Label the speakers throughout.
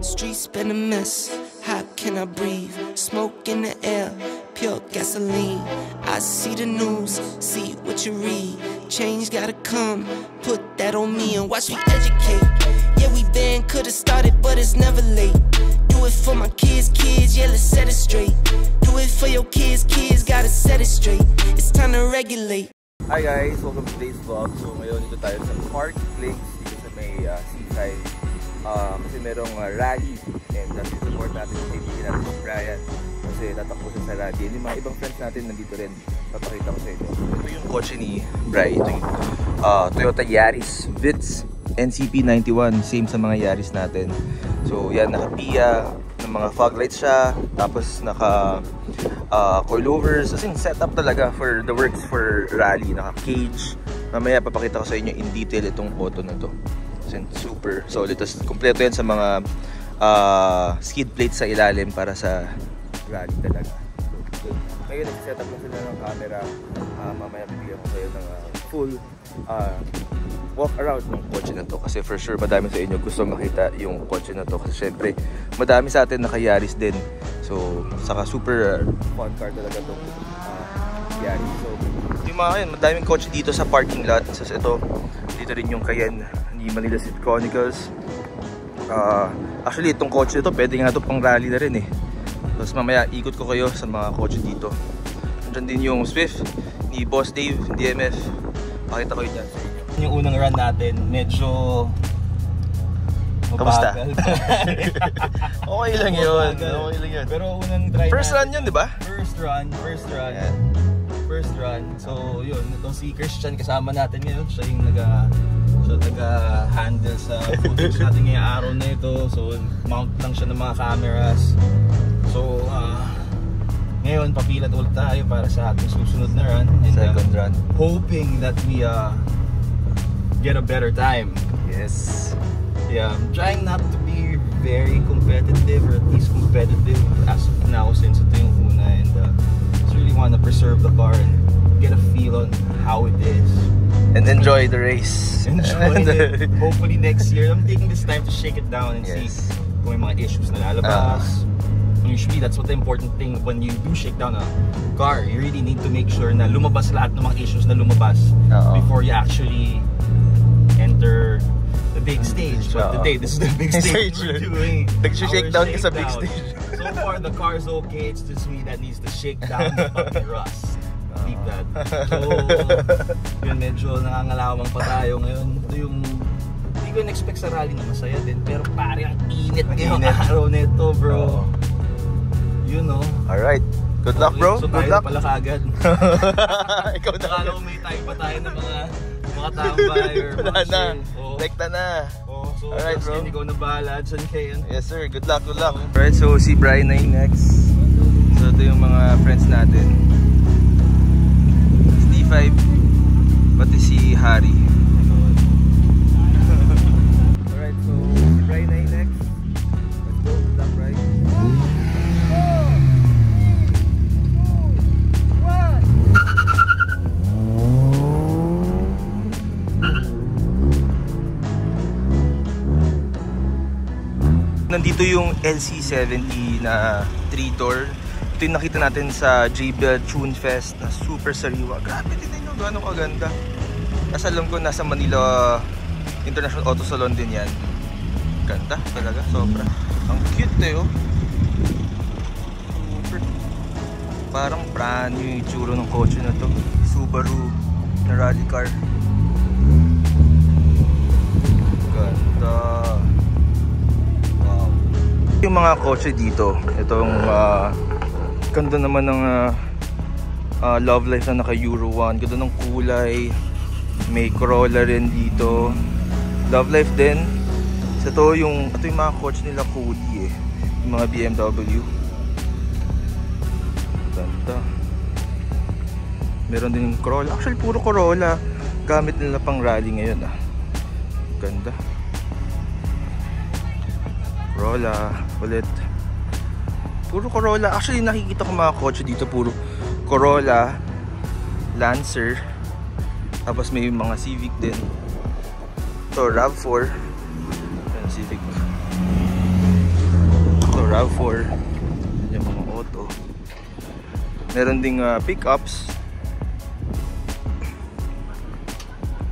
Speaker 1: Streets been a mess, how can I breathe? Smoke in the air, pure gasoline. I see the news, see what you read. Change gotta come, put that on me and watch me educate. Yeah, we been, could've started, but it's never late. Do it for my kids, yeah, let's set it straight. Do it for your kids, gotta set it straight. It's time to regulate.
Speaker 2: Hi guys, welcome to today's vlog. So ngayon dito tayo sa Park Links dito sa may seaside. Kasi merong rally and support natin yung kaibigan natin si Brian kasi tatakbo siya sa rally. Yung mga ibang friends natin nandito rin, papakita ko sa inyo. Ito yung kotse ni Brian, ito yung Toyota Yaris Vitz NCP91, same sa mga Yaris natin. So yan, naka-PIA ng mga fog lights siya, tapos naka coilovers, as in setup talaga for the works for rally, naka-cage. Mamaya papakita ko sa inyo in detail itong auto na to. Super solid. Tapos kompleto yan sa mga skid plates sa ilalim para sa rally talaga. So, ngayon nag-set up lang sila ng camera. Mamaya bibigyan ko kayo ng full walk around ng kotse na to. Kasi for sure madami sa inyo gusto makita yung kotse na to. Kasi syempre madami sa atin naka-Yaris din. So saka super fun car talaga to. Yaris. So yung mga yun, madaming kotse dito sa parking lot. So ito, dito rin yung Cayenne ni Manila City Chronicles. Actually itong kotse ito pwede nga ito pang rally na rin eh. Tapos mamaya ikot ko kayo sa mga kotse dito. Nandiyan din yung Swift ni Boss Dave DMF. Pakita ko yun dyan sa inyo. Yung unang run natin medyo kamusta? Okay lang yun. Okay lang yun. Pero unang try first run yun, di ba? First run. Yeah. First run. So yun, itong si Christian kasama natin ngayon. Siya yung taga-handle sa footage natin ngayong araw na ito. So mount lang siya ng mga cameras. So ngayon papilat ulit tayo para sa ating susunod na run. And, second run. Hoping that we get a better time. Yes. Yeah, I'm trying not to be very competitive, or at least competitive as of now since ito yung una, and just really want to preserve the car and get a feel on how it is. And enjoy the race. Enjoy it. Hopefully next year, I'm taking this time to shake it down and see kung may mga issues na lalabas. Usually, that's what the important thing when you do shake down a car. You really need to make sure na lumabas lahat ng mga issues na lumabas before you actually enter the big stage. But today, this is the big stage we're doing. Nag-shake down ka sa big stage. So far, the car's okay. It's just me that needs to shake down the fucking rust. Leave that. So, yun, medyo nangangalawang pa tayo ngayon. Ito yung, hindi ko in-expect sa rally na masaya din. Pero pare, ang init ngayong araw nito, bro. You know. Alright. Good luck, bro. So, good luck. Pala kagad. Ikaw na. Akala ko may time pa tayo ng mga tambay or mga lekta na. So alright, bro. Ikaw na bahala dyan kayo. Yes sir, good luck, good luck. Alright, so si Brian na yung next. So ito yung mga friends natin. D5, pati si Harry. Alright, so si Brian na yung next. Let's go, good luck, Brian. Nandito yung LC70 na 3-door. Ito yung nakita natin sa JBL Tune Fest na super sariwa. Grabe, tignan nyo gano'ng kaganda. Nasa alam ko nasa Manila International Auto Salon din yan. Ganda talaga, sobra. Ang cute eh oh. Super. Parang brand new yung itsura ng kotse na to. Subaru na rally car. Ganda. Yung mga kotse dito, itong ganda naman ng Love Life na naka Euro 1, ganda ng kulay, may Corolla rin dito, Love Life din. Ito yung mga kotse nila Cody eh, yung mga BMW. Ganda. Meron din yung Corolla, actually puro Corolla gamit nila pang rally ngayon ah. Ganda. Corolla ulit. Puro Corolla. Actually nakikita ko mga kotse dito puro Corolla, Lancer, tapos may mga Civic din. Ito RAV4.
Speaker 3: Civic. Ito, RAV4. Yan yung mga auto. Meron ding pickups.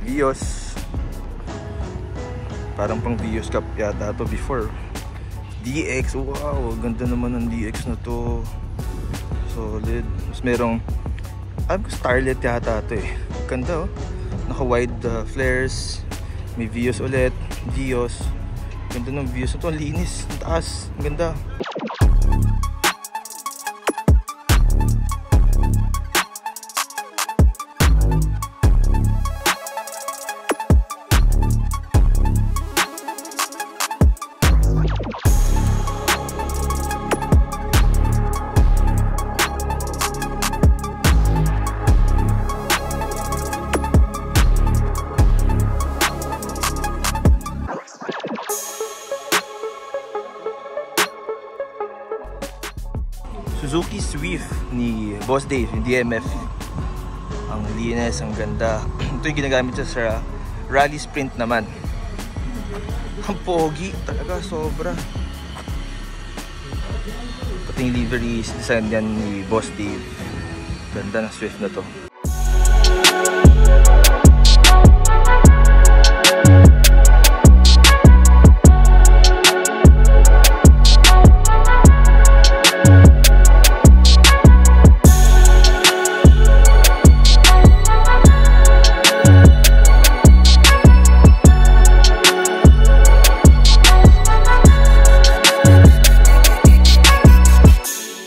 Speaker 3: Vios. Parang pang Vios Cup yata to before. DX, wow, ganda naman ng DX na to. Solid. Mas merong Starlet yata to eh. Ganda oh. Naka-wide flares. May Vios ulit. Vios. Ganda ng Vios na to. Ang linis. Ang taas. Ang ganda. Suzuki Swift ni Boss Dave, yung DMF. Ang linis, ang ganda. Ito yung ginagamit siya sa rally sprint naman. Ang pogi talaga, sobra. Pati yung livery design yan ni Boss Dave. Ganda ng Swift na to.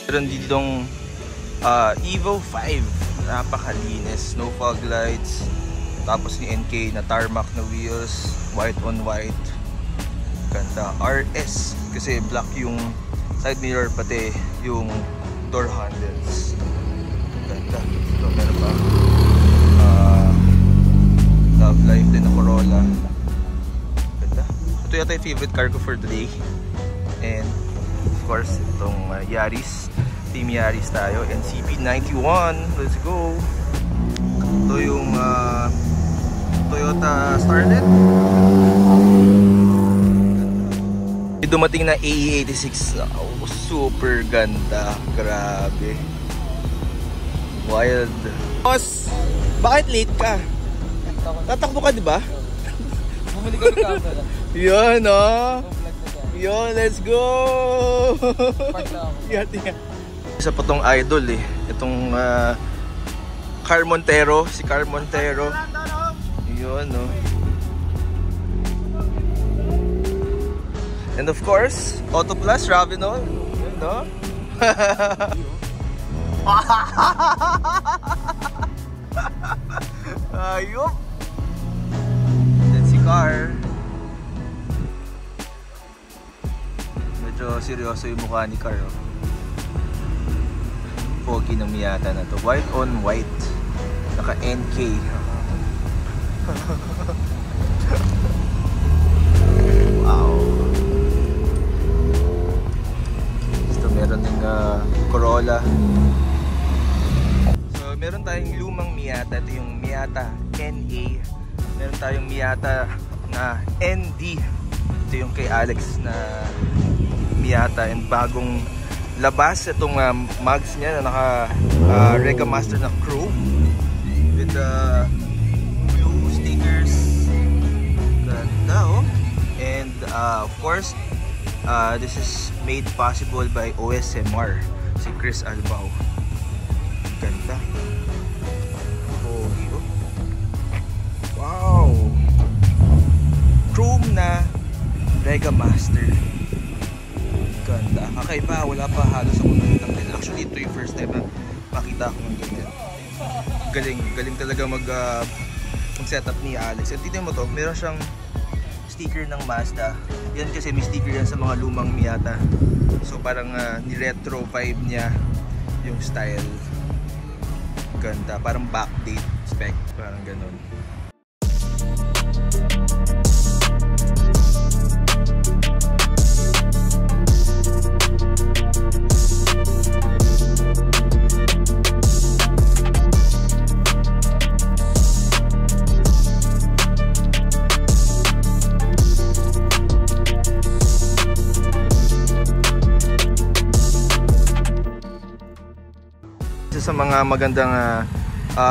Speaker 3: Meron ditong Evo 5, napakalinis, no fog lights, tapos ni NK na tarmac na wheels, white on white, ganda. RS kasi black yung side mirror pati yung door handles, ganda. Ito meron pa Love Life din na Corolla, ganda. Ito yata yung favorite car ko for today. And of course itong Yaris, Team Yaris tayo, NCP91. Let's go. Ito yung Toyota Starlet. Dumating na AE86. Oh, super ganda. Grabe. Wild. Boss, bakit late ka? Tatakbo ka, di ba?
Speaker 2: Bumili ka ng camera.
Speaker 3: Yun, oh. Yun, let's go. Isa pa tong idol eh. Itong Car Montero. Si Car Montero. Yun, no. And of course, Auto Plus, Ravenol. Yun, no. Ayop. Then si Car. Medyo seryoso yung mukha ni Car, oh. Pogi ng Miata na to. White on white. Naka NK. Wow. Ito meron ding Corolla. So meron tayong lumang Miata. Ito yung Miata NA. Meron tayong Miata na ND. Ito yung kay Alex na Miata. And bagong labas itong mags niya na naka Rega Master na chrome with blue stickers. Ganda, oh. And of course this is made possible by OSMR, si Chris Albao. Ganda. Oh, wow. Chrome na Rega Master. Ganda. Kakaiba, wala pa halos ako nakitang din. Actually, ito yung first time na makita ko ng ganyan. Galing talaga mag-setup ni Alex. At tignan mo to, meron siyang sticker ng Mazda. Yan kasi may sticker yan sa mga lumang Miata. So parang ni-retro vibe niya yung style. Ganda. Parang backdate spec. Parang ganun. sa mga magandang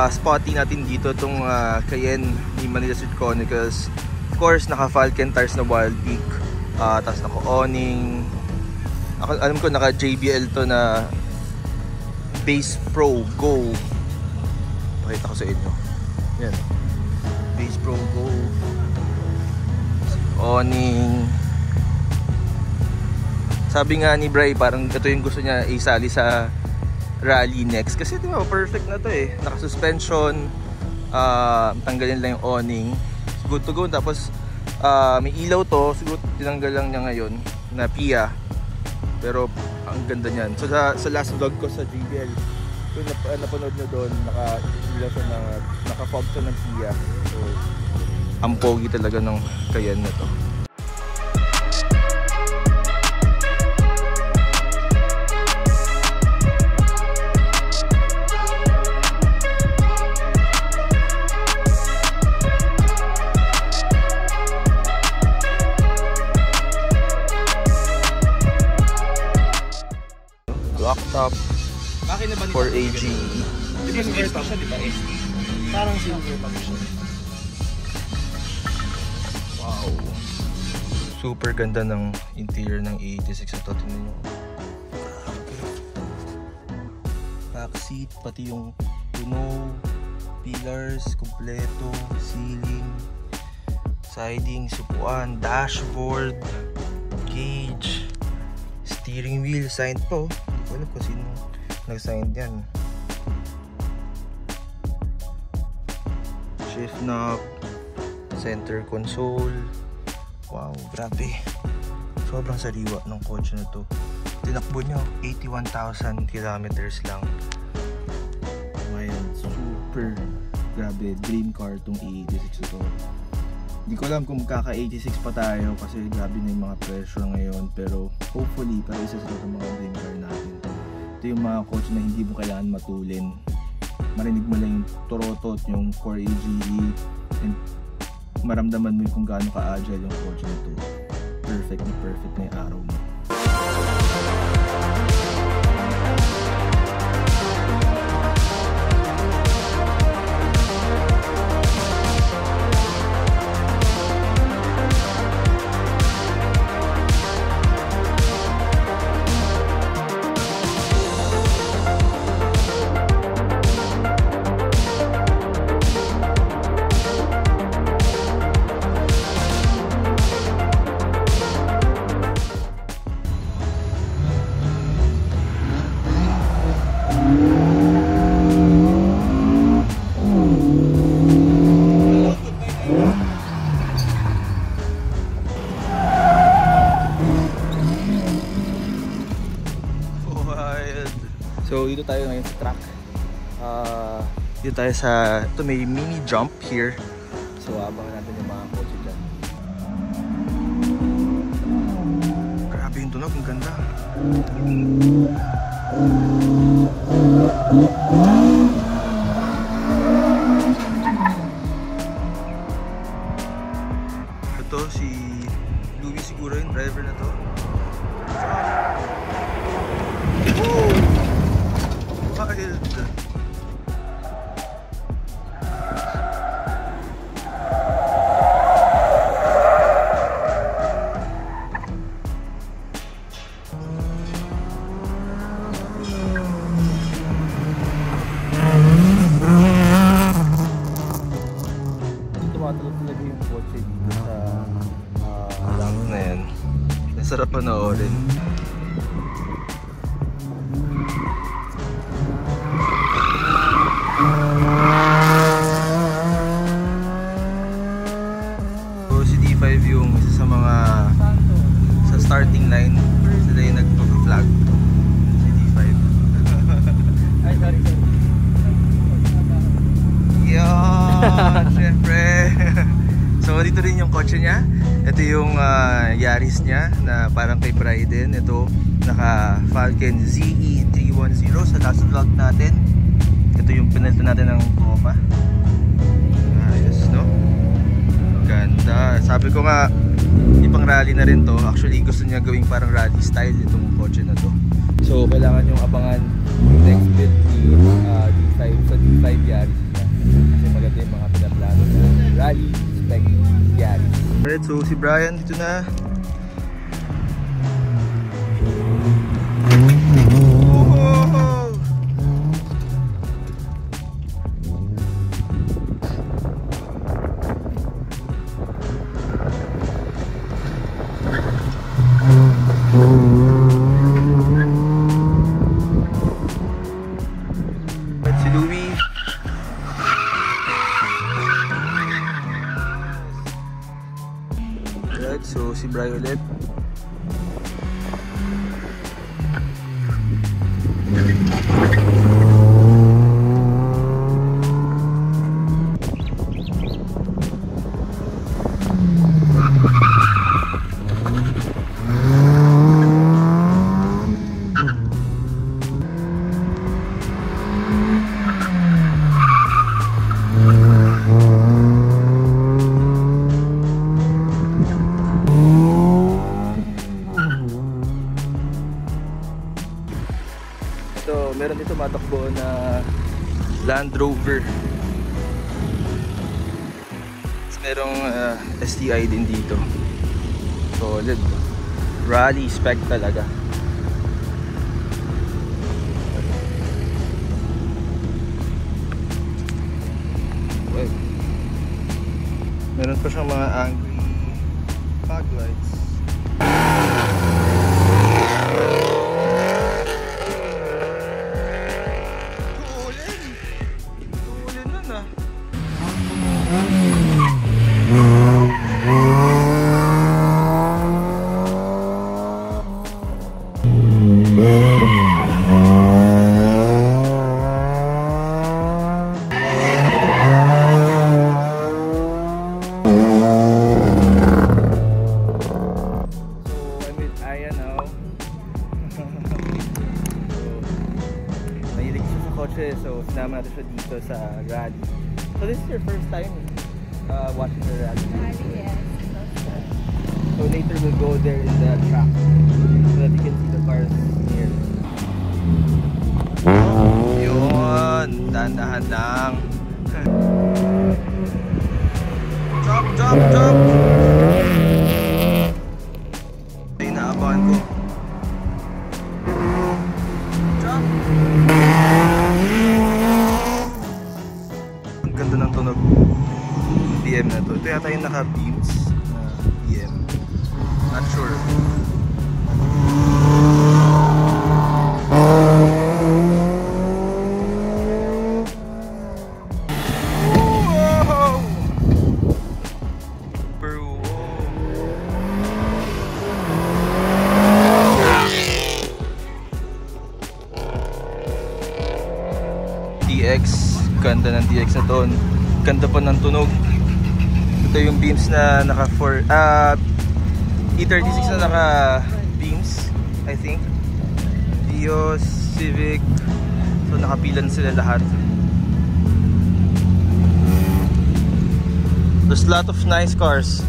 Speaker 3: spotting natin dito, itong Cayenne ni Manila Street Chronicles. Of course, naka Falcon tires na Wild Peak, tapos naka awning. Alam ko naka JBL to na Base Pro Go. Pakita ko sa inyo. Yan. Base Pro Go. Awning. Sabi nga ni Bray, parang ito yung gusto niya isali sa rally next. Kasi di ba, perfect na to eh. Naka-suspension. Tanggalin lang yung awning. Good to go. Tapos may ilaw to. Siguro tinanggal lang niya ngayon na PIA. Pero ang ganda niyan. So sa last vlog ko sa JBL, kung napanood nyo doon, naka-ilaw siya na, naka-fog siya ng PIA. So ang pogi talaga ng Cayenne na to. Block top for AG.
Speaker 2: Di ba silver pa siya, di ba? SD? Parang silver pa siya.
Speaker 3: Wow. Super ganda ng interior ng E86 ito. Tingnan nyo. Backseat, pati yung tunog, pillars, kompleto, ceiling, siding, supuan, dashboard, cage, steering wheel, signed po. Hindi ko alam kung sino nag-sign yan. Shift knob, center console. Wow, grabe. Sobrang sariwa ng kotse na to. Tinakbo nyo, 81,000 kilometers lang. Ngayon, super grabe. Dream car tong E86 ito. Hindi ko alam kung magkaka-86 pa tayo kasi grabe na yung mga presyo ngayon. Pero hopefully, para isa sa mga dream car natin. Ito yung mga kotse na hindi mo kailangan matulin. Marinig mo lang yung torotot, yung 4AGE, and maramdaman mo kung gaano ka-agile yung kotse nito. Perfect na yung araw mo. So dito tayo ngayon sa track. Dito tayo sa, ito may mini jump here. So abangan natin yung mga kotse dyan. Grabe yung tunog, ang ganda. Ito si Louis siguro yung driver na to. Tumatulog talaga yung kotse dito sa lamp na yan. Nasarap panoorin. So si D5 yung isa sa mga sa starting line. Sila yung nagpa-flag. Si D5.
Speaker 2: Ay, sorry.
Speaker 3: Yan, syempre. So dito rin yung kotse niya. Ito yung Yaris niya na parang kay Bryden. Ito naka Falcon ZE310 sa last vlog natin. Ito yung pinalito natin ng goma. Ayos, no? Ganda. Sabi ko nga, ipang rally na rin to. Actually gusto niya gawing parang rally style itong kotse na to. So kailangan yung abangan yung next bit ni D5 sa D5 Yaris niya. Kasi maganda yung mga pinaplano na rally spec Yaris. Alright, so si Brian dito na. Si Louie. Alright, so si Brian ulit. Ito, meron dito matakbo na Land Rover. Tapos merong STI din dito. Solid. Rally spec talaga. Okay. Meron pa siyang mga angry fog lights. So, sinama natin siya dito sa rally. So, this is your first time watching the rally?
Speaker 4: Yes.
Speaker 3: So, later we'll go there in the track so that you can see the cars near. Yun! Dahan-dahan lang. Drop! Drop! Drop! Ito yung naabangan ko. Drop! Ganda ng tunog BM na to. Ito yata yung naka-beams na BM. Not sure. Whoa! Bro. DX. Ganda ng DX na to. Ganda pa ng tunog. Ito yung beams na naka E36 na naka beams, I think. Vios, Civic. So nakapilan sila lahat. There's a lot of nice cars.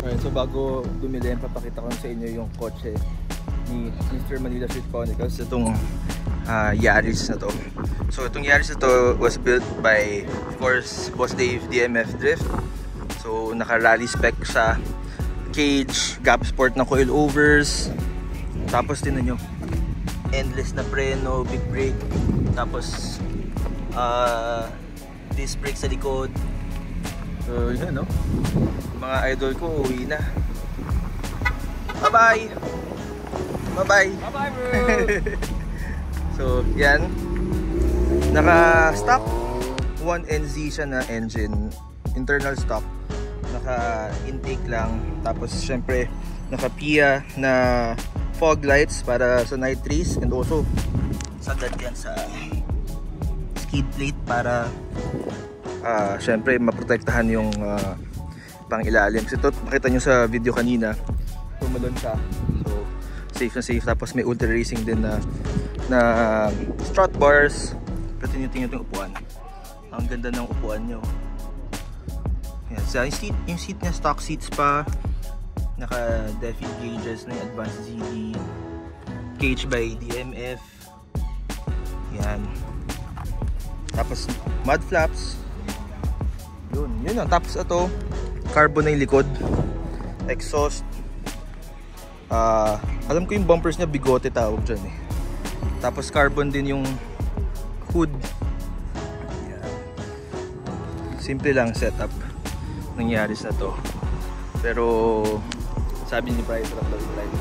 Speaker 3: Alright, so bago dumili, papakita ko sa inyo yung kotse ni Mr. Manila Street Chronicles. Itong Yaris na to. So itong Yaris na to was built by, of course, Boss Dave DMF Drift. So naka-rally spec sa cage, gap sport na coilovers. Tapos tinan nyo, endless na preno, big brake. Tapos disc brake sa likod. So yun, no? Mga idol ko uwi na. Bye bye! Bye-bye! Bye-bye, bro! So, yan. Naka-stock 1NZ siya na engine. Internal stock. Naka-intake lang. Tapos, syempre, naka-PIA na fog lights para sa night trees. And also, sagad yan sa skid plate para syempre, maprotektahan yung pang-ilalim. So, ito, makita nyo sa video kanina. Tumalon siya. Safe na safe. Tapos may ultra racing din na strut bars. Pero tingnan yung upuan. Ang ganda ng upuan nyo. Yan. So, yung seat niya, stock seats pa. Naka DEFI gauges na yung advanced ZD. Cage by DMF. Yan. Tapos mud flaps. Yun lang. Tapos ito, carbon na yung likod. Exhaust. Alam ko yung bumpers niya bigote tawag dyan eh. Tapos carbon din yung hood. Yan. Simple lang setup nangyari sa to. Pero sabi ni Price lang daw yung live.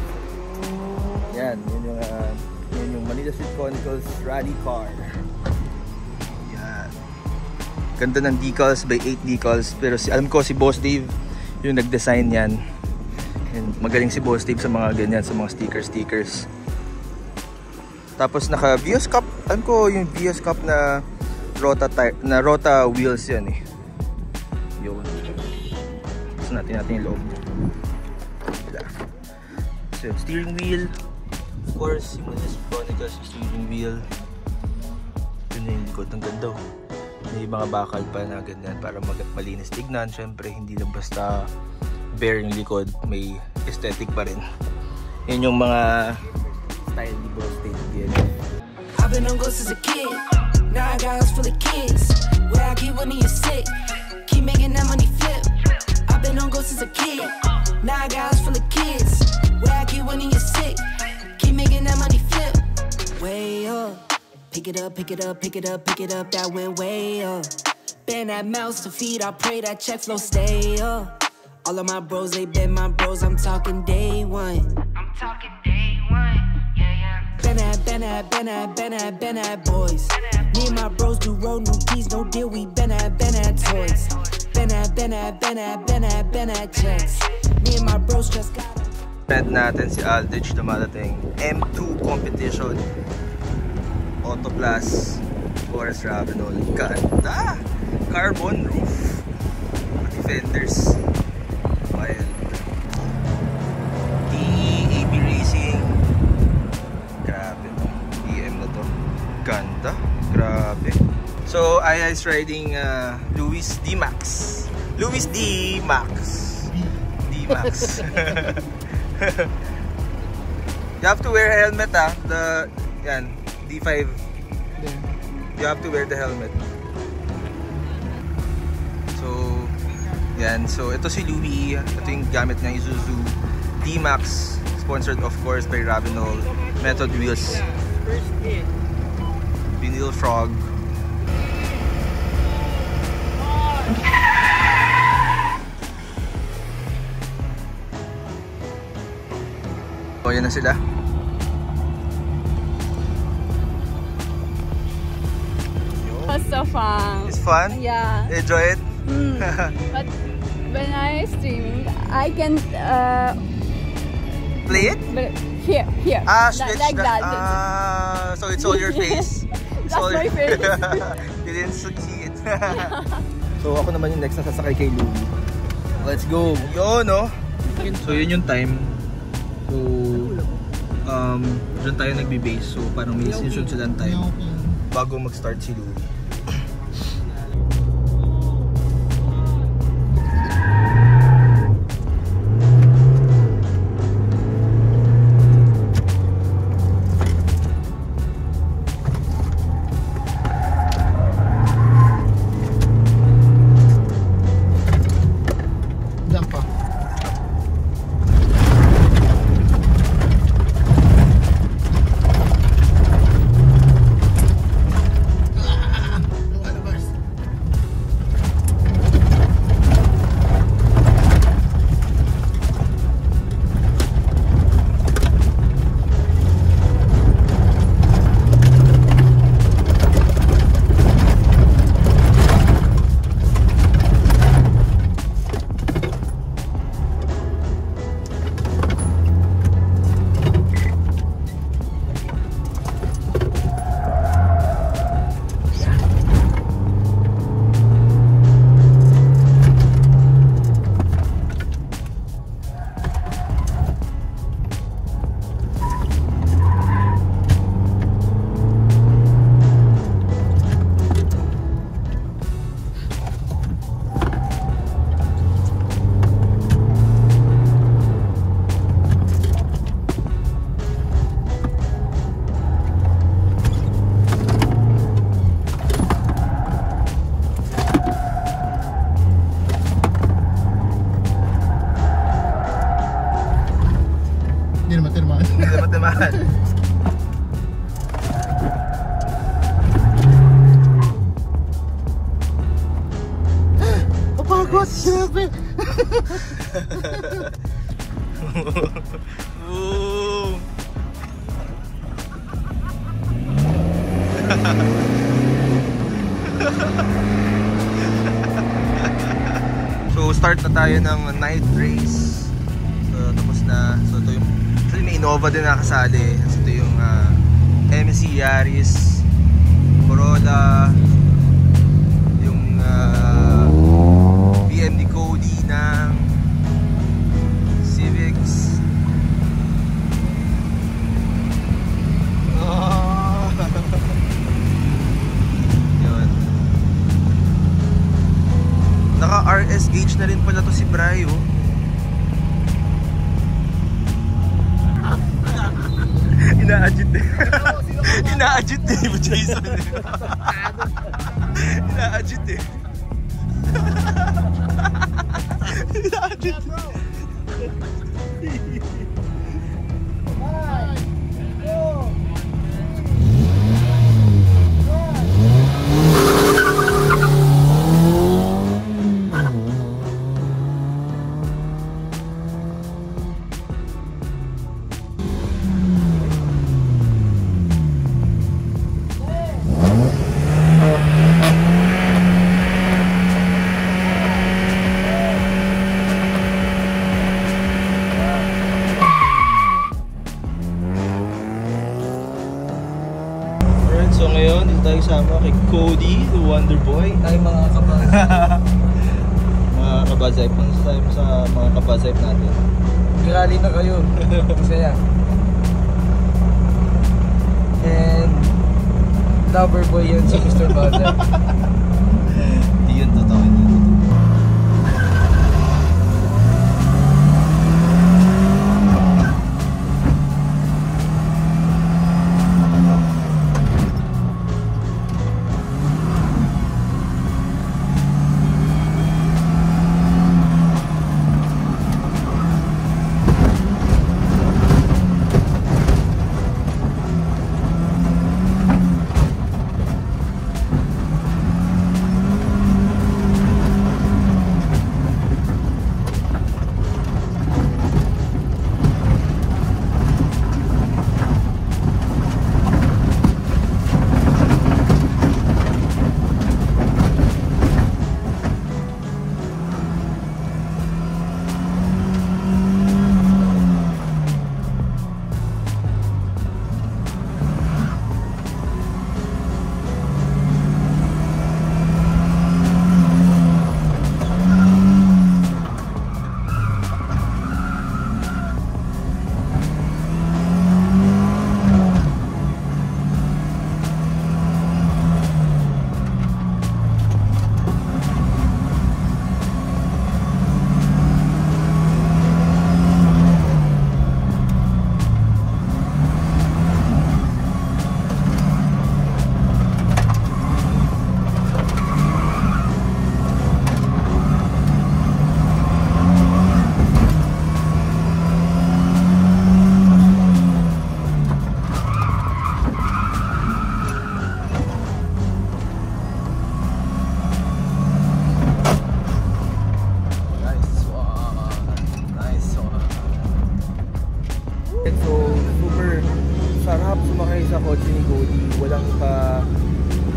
Speaker 3: Yan yung Manila Street Chronicles rally car. Yan. Ganda ng decals by 8 decals. Pero alam ko si Boss Dave yung nag-design yan. And magaling si Boss Dave sa mga ganyan, sa mga stickers. Tapos naka Vios Cup. Alam ko yung Vios Cup na Rota wheels yan eh. Yun. Tapos natin yung loob. So steering wheel. Of course, yung Manila Street Chronicles steering wheel. Yun yung likod. Ang ganda. May mga bakal pa na ganyan para malinis tignan. Syempre hindi lang basta bare yung likod, may aesthetic pa rin. Yun yung mga style ni Boss Dave.
Speaker 1: I've been on ghosts as a kid. Now I got house full of kids. Where I keep when you're sick. Keep making that money flip. I've been on ghosts as a kid. Now I got house full of kids. Where I keep when you're sick. Keep making that money flip. Way up. Pick it up, pick it up, pick it up, pick it up. That went way up. Bend that mouse to feed. I pray that check flow stay up. All of my bros, they been my bros. I'm talking day one. I'm talking day one. Yeah, yeah. Been at boys. Me and my bros do road, no keys, no deal. We been at toys. Been at checks. Me and my bros just got.
Speaker 3: Red natin si Aldrich na malating M2 competition. Auto Plus Forest Ravenol. Ganda! Carbon roof. Defenders. Wild. DAB Racing. Grabe to. EM na to. Ganda. Grabe. So, Aya's riding Luis D-Max. Luis D-Max. D-Max. You have to wear a helmet yan. D5. You have to wear the helmet. Yan, so ito si Louis, ito yung gamit ng Isuzu D-Max, sponsored of course by Ravenol, Method Wheels, Vinyl Frog. O, yan na sila.
Speaker 4: It's so fun.
Speaker 3: It's fun?
Speaker 4: Yeah.
Speaker 3: Enjoy it?
Speaker 4: But when I stream, I can
Speaker 3: play it?
Speaker 4: But here.
Speaker 3: Switch
Speaker 4: like that.
Speaker 3: So it's all your face.
Speaker 4: That's my face.
Speaker 3: You didn't see it. So ako naman yung next na sasakay kay Louie. Let's go. Yo, no? So yun yung time. So dyan tayo nagbe-base. So parang may sinsunod silang time bago mag-start si Louie. Yan.
Speaker 2: Kapagod, sinabi!
Speaker 3: Ooh. So start na tayo ng night race. So tapos na. So ito yung actually may Innova din nakasali. So ito yung MC Yaris, Corolla, yung BMD Cody ng Civics. Oh. Yun. Naka RS gauge na rin pala to si Bry, oh. Ina-adjust eh. Ina-adjust eh, Jason. Ina-adjust eh. Ina-adjust. So ngayon, dito tayo sama kay Cody, the Wonder Boy.
Speaker 2: Tayo mga kabaz.
Speaker 3: Mga kabazay. Punta tayo sa mga kabazay natin.
Speaker 2: Girali na kayo. Masaya. And lover boy yun si Mr. Buzzer.
Speaker 3: Hindi yun totoo yun.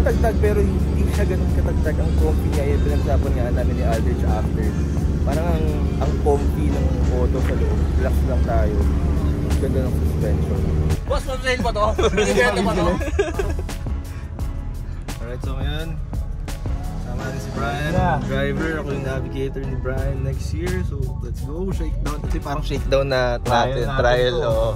Speaker 2: matagtag pero hindi siya ganun katagtag. Ang comfy niya, yung pinagsapan nga namin ni Aldrich after. Parang ang comfy ng auto sa loob. Relax lang tayo. Ganda ng suspension.
Speaker 3: Boss, mag-sale pa to? Hindi kaya ito pa to? Alright, so ngayon sama natin si Brian, driver. Ako yung navigator ni Brian next year. So let's go, shakedown. Kasi parang shakedown na natin, trial. Oo.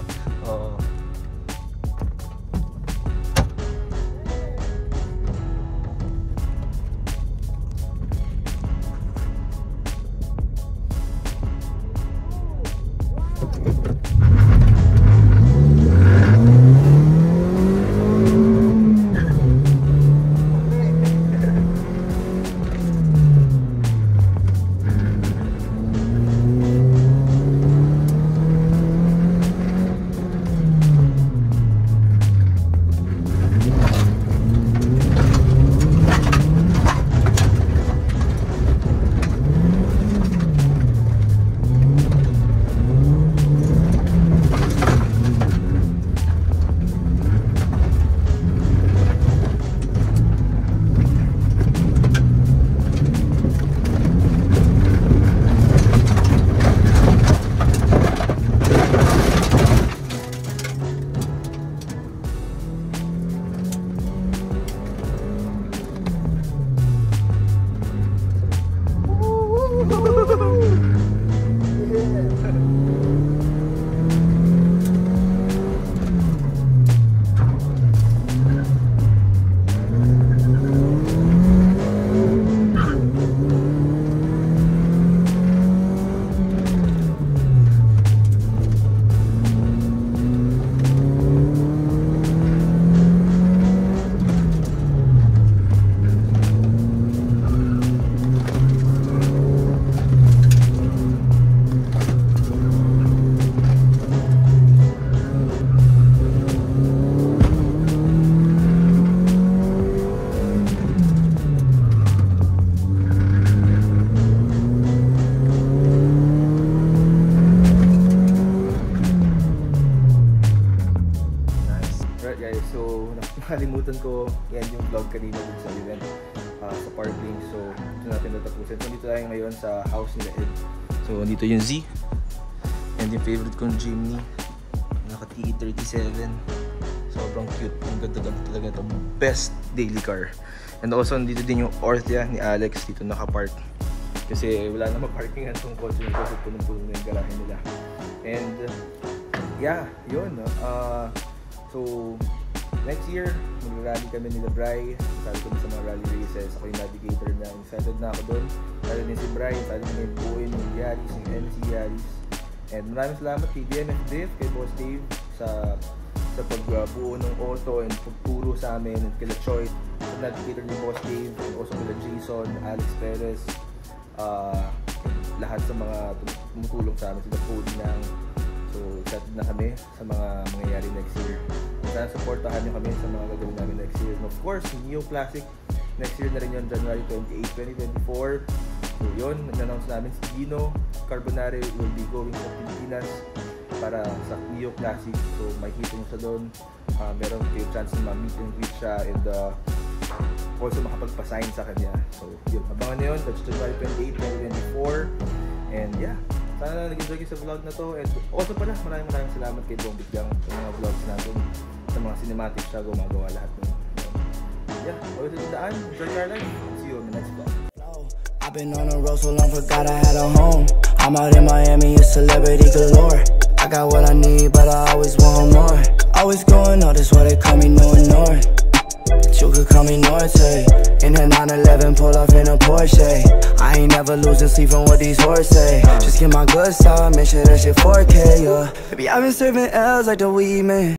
Speaker 3: nakalimutan ko yan yung vlog kanina dun sa event sa parking. So ito natin natapusin. So dito tayo ngayon sa house nila Ed. So dito yung Z and yung favorite kong Jimny, naka T37. Sobrang cute, ang ganda-ganda talaga ito. Best daily car. And also dito din yung Orthia ni Alex, dito nakapark kasi wala na maparkingan tong kotse nito kasi punong-puno na yung garahe nila. And yeah, yun. So next year mag-rally kami nila Bri. Sabi ko sa mga rally races, ako yung navigator na. Excited na ako doon. Sabi din si Bri, sabi din yung buuin yung Yaris, yung MC Yaris. And maraming salamat kay DMF Drift, kay Boss Dave sa pagbuo ng auto and pagturo sa amin, and kila Choi, sa navigator ni Boss Dave, and also kila Jason, Alex Perez, lahat sa mga tumutulong sa amin, sila Cody Nang. So excited na kami sa mga mangyayari next year. Sana supportahan nyo kami sa mga gagawin namin next year. And of course, Neo Classic next year na rin yun, January 28, 2024. So yun, nag-announce namin si Gino Carbonare will be going sa Pilipinas para sa Neo Classic. So makikita nyo siya doon. Meron kayo chance na ma-meet and greet siya, and also makapagpa-sign sa kanya. So yun, abangan nyo yun. That's January 28, 2024. And yeah, sana nag-enjoy kayo sa vlog na to. And also pala, maraming salamat kay Bombit Gang sa mga vlogs natin, sa mga cinematics siya, gumagawa lahat ng yeah, always in the daan. Enjoy your life. See you on the next vlog.
Speaker 1: I've been on the road so long, forgot I had a home. I'm out in Miami, a celebrity galore. I got what I need, but I always want more. Always going on, that's why they call me No North. But you could call me Norte. In a 911, pull off in a Porsche. I ain't never losing sleep on what these horses say. Just get my good side, make sure that shit 4K, yeah. Baby, I've been serving L's like the weed man.